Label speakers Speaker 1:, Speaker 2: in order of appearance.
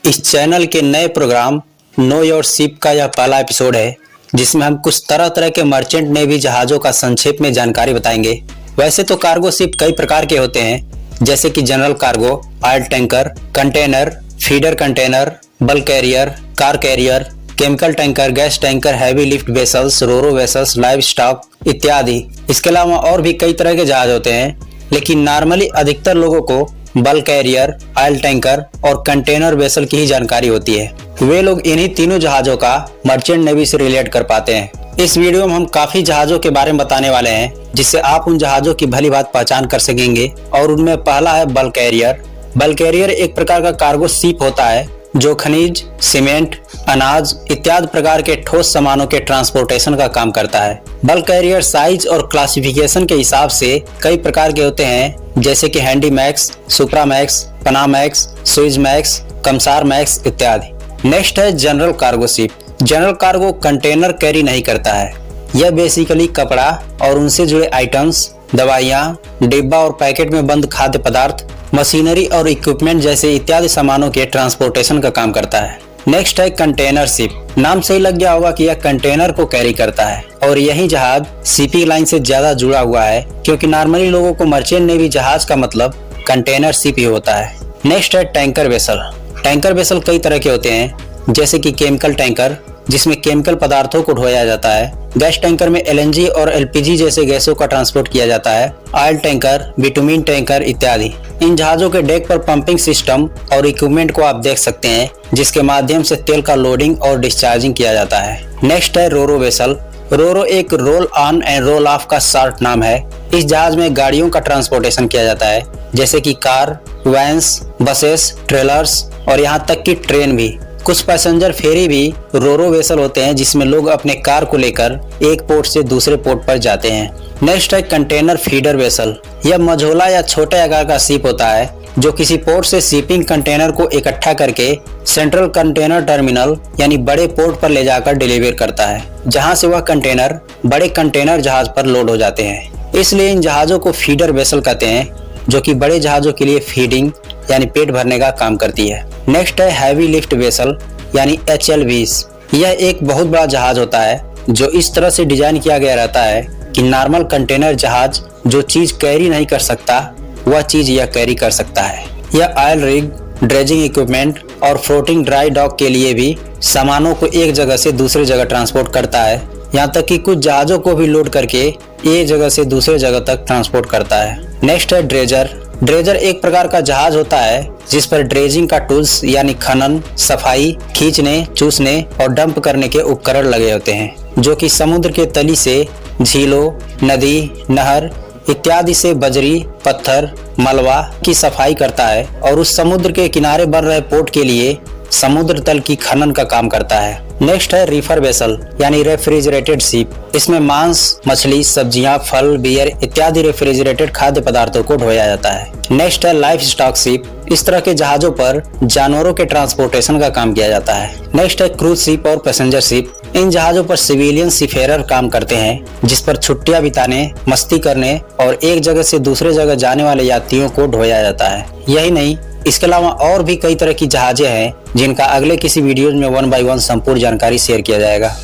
Speaker 1: इस चैनल के नए प्रोग्राम नो योर शिप का यह पहला एपिसोड है, जिसमें हम कुछ तरह तरह के मर्चेंट नेवी जहाज़ों का संक्षेप में जानकारी बताएंगे। वैसे तो कार्गो शिप कई प्रकार के होते हैं, जैसे कि general cargo, oil tanker, container, feeder container, bulk carrier, car carrier, chemical tanker, gas tanker, heavy lift vessels, roro vessels, livestock इत्यादि। इसके अलावा और भी कई तरह के जहाज होते हैं, लेकिन नॉर्मली अधिकतर लोगों को बल्क कैरियर, ऑयल टैंकर और कंटेनर वेसल की ही जानकारी होती है। वे लोग इन्हीं तीनों जहाज़ों का मर्चेंट नेवी से रिलेट कर पाते हैं। इस वीडियो में हम काफी जहाज़ों के बारे में बताने वाले हैं, जिससे आप उन जहाज़ों की भली बात पहचान कर सकेंगे। और उनमें पहला है बल्क कैरियर। बल्क कैरियर एक प्रकार का कार्गो शिप होता है जो खनिज, सीमेंट, अनाज इत्यादि प्रकार के ठोस सामानों के ट्रांसपोर्टेशन का काम करता है। बल्क कैरियर साइज और क्लासिफिकेशन के हिसाब से कई प्रकार के होते हैं, जैसे कि हैंडी मैक्स, सुपरा मैक्स, पना मैक्स, सुइज मैक्स, कमसार मैक्स इत्यादि। नेक्स्ट है general cargo ship. General cargo container carry नहीं करता है। यह बेसिकली कपड़ा और उनसे जुड़े आइटम्स, दवाइयाँ, डिब्बा और पैकेट में बंद खाद्य पदार्थ, मशीनरी और इक्विपमेंट जैसे इत्यादि सामानों के ट्रांसपोर्टेशन का काम करता है। नेक्स्ट है कंटेनर शिप। नाम से ही लग गया होगा कि यह कंटेनर को कैरी करता है, और यही जहाज शिपिंग लाइन से ज्यादा जुड़ा हुआ है, क्योंकि नॉर्मली लोगों को मर्चेंट नेवी जहाज का मतलब कंटेनर शिप ही होता है। नेक्स्ट है टैंकर वेसल। टैंकर वेसल कई तरह के होते हैं, जैसे कि केमिकल टैंकर, जिसमें केमिकल पदार्थों को ढोया जाता है। गैस टैंकर में एलएनजी और एलपीजी जैसे गैसों का ट्रांसपोर्ट किया जाता है। ऑयल टैंकर, बिटुमिन टैंकर इत्यादि। इन जहाजों के डेक पर पंपिंग सिस्टम और इक्विपमेंट को आप देख सकते हैं, जिसके माध्यम से तेल का लोडिंग और डिस्चार्जिंग किया जाता है। नेक्स्ट है रोरो वेसल। रोरो एक roll on and roll off का शॉर्ट नाम है। इस जहाज में गाड़ियों का ट्रांसपोर्टेशन किया जाता है, जैसे कि कार, वैन्स, बसेस, ट्रेलर्स और यहाँ तक कि ट्रेन भी। कुछ पैसेंजर फेरी भी रोरो वेसल होते हैं, जिसमें लोग अपने कार को लेकर एक पोर्ट से दूसरे पोर्ट पर जाते हैं। नेक्स्ट है कंटेनर फीडर वेसल। यह मझोला या छोटे आकार का शिप होता है, जो किसी पोर्ट से शिपिंग कंटेनर को इकट्ठा करके सेंट्रल कंटेनर टर्मिनल यानी बड़े पोर्ट पर ले जाकर डिलीवर करता है, जहां से वह कंटेनर बड़े कंटेनर जहाज पर लोड हो जाते हैं। इसलिए इन जहाजों को फीडर वेसल कहते हैं, जो कि बड़े जहाजों के लिए फीडिंग यानी पेट भरने का काम करती है। नेक्स्ट है हैवी लिफ्ट वेसल यानी HLVs। यह एक बहुत बड़ा जहाज होता है, जो इस तरह से डिजाइन किया गया रहता है कि नॉर्मल कंटेनर जहाज जो चीज कैरी नहीं कर सकता, वह चीज यह कैरी कर सकता है। यह ऑयल रिग, ड्रेजिंग इक्विपमेंट और फ्लोटिंग ड्राई डॉक के लिए भी सामानों को एक जगह से दूसरी जगह ट्रांसपोर्ट करता है। यहाँ तक कि कुछ जहाजों को भी लोड करके एक जगह से दूसरे जगह तक ट्रांसपोर्ट करता है। नेक्स्ट है ड्रेजर। ड्रेजर एक प्रकार का जहाज होता है, जिस पर ड्रेजिंग का टूल्स यानी खनन, सफाई, खींचने, चूसने और डंप करने के उपकरण लगे होते हैं, जो कि समुद्र के तली से झीलों, नदी, नहर इत्यादि से बजरी, पत्थर, मलबा की सफाई करता है, और उस समुद्र के किनारे बन रहे पोर्ट के लिए समुद्र तल की खनन का काम करता है। नेक्स्ट है रीफर वेसल यानी रेफ्रिजरेटेड शिप। इसमें मांस, मछली, सब्जियां, फल, बियर इत्यादि रेफ्रिजरेटेड खाद्य पदार्थों को ढोया जाता है। नेक्स्ट है लाइफ स्टॉक शिप। इस तरह के जहाजों पर जानवरों के ट्रांसपोर्टेशन का काम किया जाता है। नेक्स्ट है क्रूज शिप और पैसेंजर शिप। इन जहाजों पर सिविलियन सीफेरर काम करते हैं, जिस पर छुट्टियां बिताने, मस्ती करने और एक जगह से दूसरे जगह जाने वाले यात्रियों को ढोया जाता है। यही नहीं, इसके अलावा और भी कई तरह की जहाजें हैं, जिनका अगले किसी वीडियो में 1 by 1 संपूर्ण जानकारी शेयर किया जाएगा।